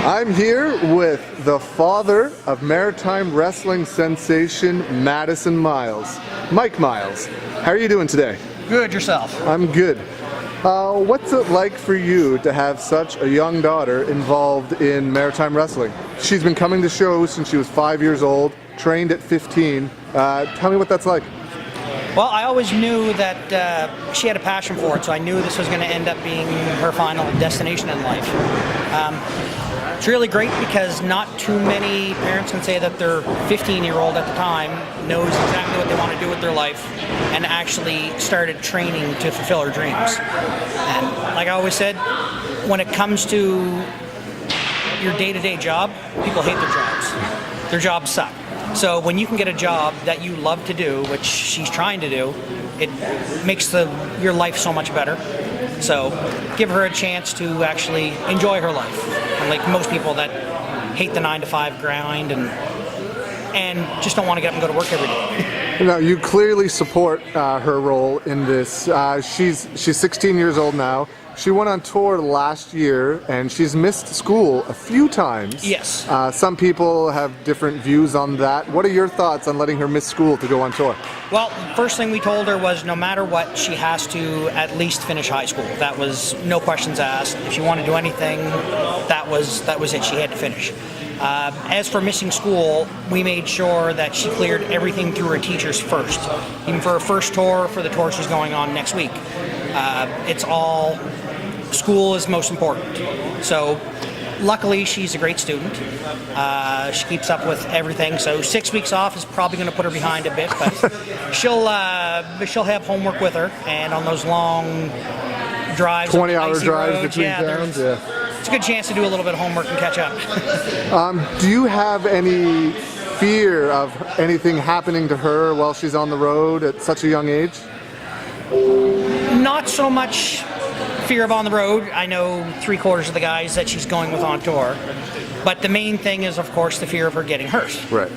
I'm here with the father of maritime wrestling sensation Maddison Miles, Mike Miles. How are you doing today? Good, yourself? I'm good. What's it like for you to have such a young daughter involved in maritime wrestling? She's been coming to shows since she was 5 years old, trained at 15. Tell me what that's like. Well, I always knew that she had a passion for it, so I knew this was going to end up being her final destination in life. It's really great because not too many parents can say that their 15-year-old at the time knows exactly what they want to do with their life and actually started training to fulfill her dreams. And like I always said, when it comes to your day-to-day job, people hate their jobs. Their jobs suck. So when you can get a job that you love to do, which she's trying to do, it makes your life so much better. So give her a chance to actually enjoy her life. Unlike most people that hate the 9-to-5 grind and just don't want to get up and go to work every day. Now, you clearly support her role in this. She's 16 years old now. She went on tour last year, and she's missed school a few times. Yes. Some people have different views on that. What are your thoughts on letting her miss school to go on tour? Well, first thing we told her was no matter what, she has to at least finish high school. That was no questions asked. If she wanted to do anything, that was it. She had to finish. As for missing school, we made sure that she cleared everything through her teachers first. Even for her first tour, for the tour she's going on next week. It's all... School is most important. So luckily she's a great student. She keeps up with everything. So 6 weeks off is probably going to put her behind a bit, but she'll have homework with her, and on those long drives, 20-hour drives roads, between towns. It's a good chance to do a little bit of homework and catch up. Do you have any fear of anything happening to her while she's on the road at such a young age? Not so much fear of on the road. I know 3/4 of the guys that she's going with on tour. But the main thing is, of course, the fear of her getting hurt. Right.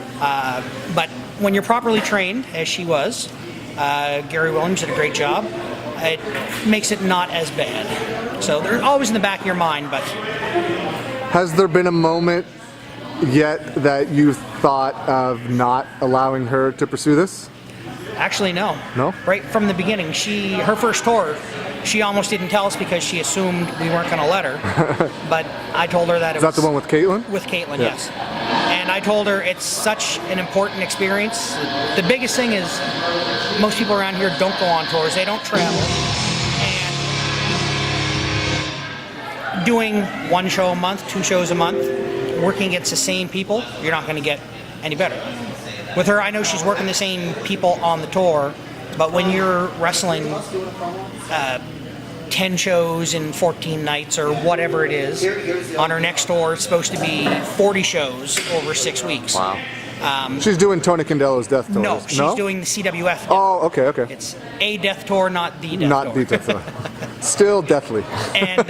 But when you're properly trained, as she was, Gary Williams did a great job, it makes it not as bad. So they're always in the back of your mind, but... Has there been a moment yet that you thought of not allowing her to pursue this? Actually, no. No? Right from the beginning, her first tour, she almost didn't tell us because she assumed we weren't going to let her. But I told her that Is that the one with Caitlin? With Caitlin, yeah. Yes. And I told her it's such an important experience. The biggest thing is most people around here don't go on tours. They don't travel. And doing 1 show a month, 2 shows a month, working against the same people, you're not going to get any better. With her, I know she's working the same people on the tour, but when you're wrestling 10 shows in 14 nights or whatever it is, on her next tour it's supposed to be 40 shows over 6 weeks. Wow. She's doing Tony Condello's Death Tour. No, she's doing the CWF. Oh, okay. It's a death tour, not the death tour. Not the death tour. Still deathly. And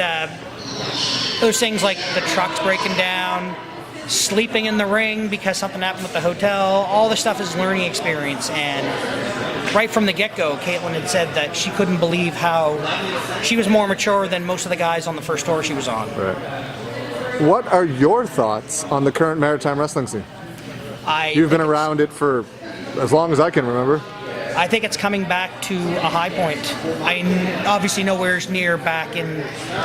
those things like the trucks breaking down, sleeping in the ring because something happened with the hotel, all this stuff is learning experience. And right from the get-go, Caitlin had said that she couldn't believe how she was more mature than most of the guys on the first tour she was on. Right. What are your thoughts on the current maritime wrestling scene? You've been around it for as long as I can remember. I think it's coming back to a high point. Obviously nowhere near back in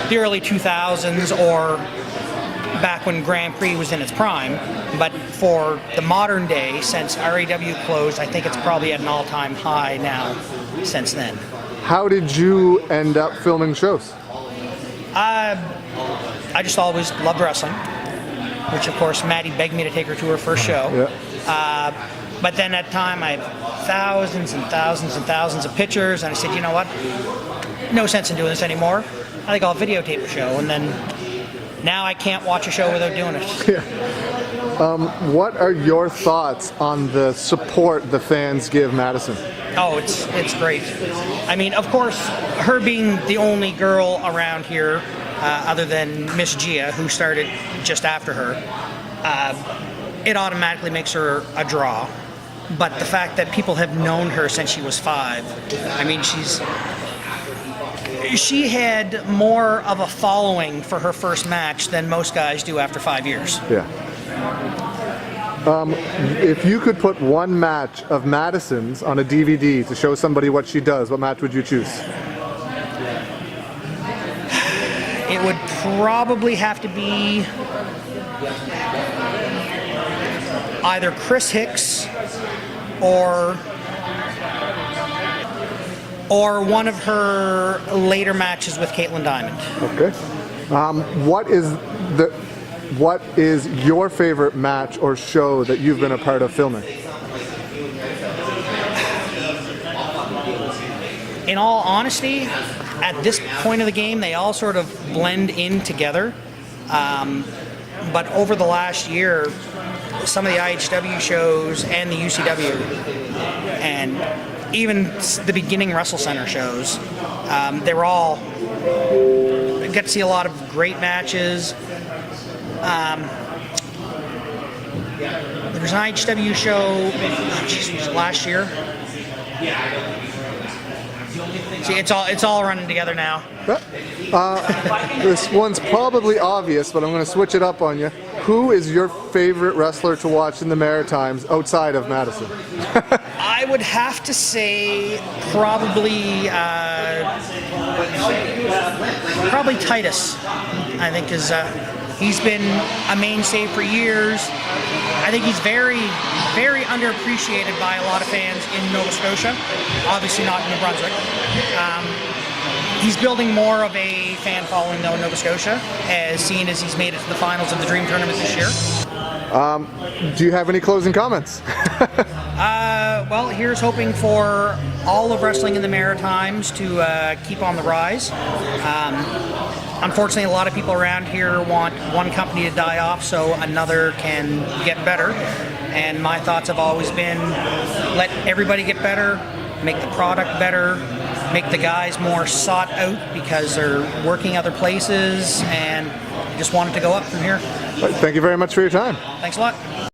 the early 2000s or back when Grand Prix was in its prime, but for the modern day, since RAW closed, I think it's probably at an all-time high now since then. How did you end up filming shows? I just always loved wrestling, which of course Maddie begged me to take her to her first show. Yeah. But then at the time I had thousands and thousands and thousands of pictures, and I said, you know what, no sense in doing this anymore. I think I'll videotape a show, and then now I can't watch a show without doing it. Yeah. What are your thoughts on the support the fans give Maddison? Oh, it's great. I mean, of course, her being the only girl around here, other than Miss Gia, who started just after her, it automatically makes her a draw. But the fact that people have known her since she was 5, I mean, She had more of a following for her first match than most guys do after 5 years. Yeah. If you could put one match of Maddison's on a DVD to show somebody what she does, what match would you choose? It would probably have to be either Chris Hicks or one of her later matches with Caitlin Diamond. Okay. What is your favorite match or show that you've been a part of filming? In all honesty, at this point of the game, they all sort of blend in together. But over the last year, some of the IHW shows and the UCW and even the beginning Wrestle Center shows, they were all, I get to see a lot of great matches. There was an IHW show, was it last year? See, it's all running together now. This one's probably obvious, but I'm going to switch it up on you. Who is your favorite wrestler to watch in the Maritimes outside of Maddison? I would have to say probably Titus. I think is he's been a mainstay for years. I think he's very, very underappreciated by a lot of fans in Nova Scotia. Obviously not in New Brunswick. He's building more of a fan following though in Nova Scotia, as seen as he's made it to the finals of the Dream Tournament this year. Do you have any closing comments? Well, here's hoping for all of wrestling in the Maritimes to keep on the rise. Unfortunately, a lot of people around here want one company to die off so another can get better. And my thoughts have always been, let everybody get better, make the product better, make the guys more sought out because they're working other places, and just want it to go up from here. Thank you very much for your time. Thanks a lot.